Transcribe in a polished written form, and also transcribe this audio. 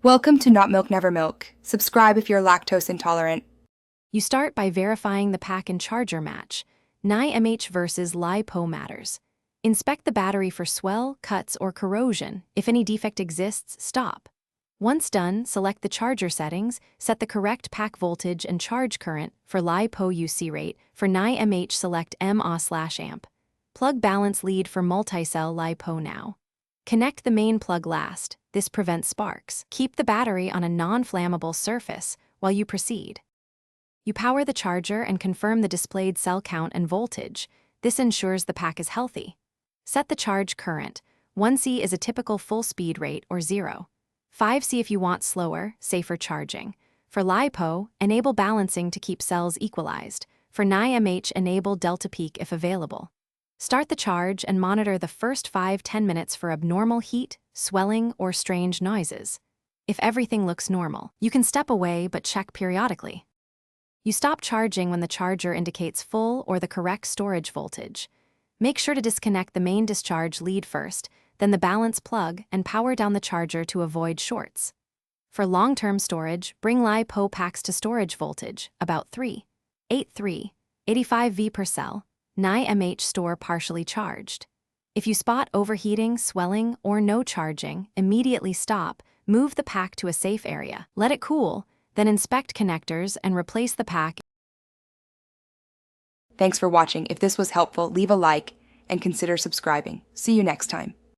Welcome to Not Milk Never Milk. Subscribe if you're lactose intolerant. You start by verifying the pack and charger match. NiMH versus LiPo matters. Inspect the battery for swell, cuts, or corrosion. If any defect exists, stop. Once done, select the charger settings, set the correct pack voltage and charge current. For LiPo UC rate. For NiMH, select mA/amp. Plug balance lead for multi-cell LiPo now. Connect the main plug last. This prevents sparks. Keep the battery on a non-flammable surface while you proceed. You power the charger and confirm the displayed cell count and voltage. This ensures the pack is healthy. Set the charge current. 1C is a typical full speed rate or 0. 5C if you want slower, safer charging. For LiPo, enable balancing to keep cells equalized. For NiMH, enable delta peak if available. Start the charge and monitor the first 5-10 minutes for abnormal heat, swelling, or strange noises. If everything looks normal, you can step away but check periodically. You stop charging when the charger indicates full or the correct storage voltage. Make sure to disconnect the main discharge lead first, then the balance plug, and power down the charger to avoid shorts. For long-term storage, bring LiPo packs to storage voltage, about 3.83, 85 V per cell. NiMH store partially charged. If you spot overheating, swelling, or no charging, immediately stop, move the pack to a safe area, let it cool, then inspect connectors and replace the pack. Thanks for watching. If this was helpful, leave a like and consider subscribing. See you next time.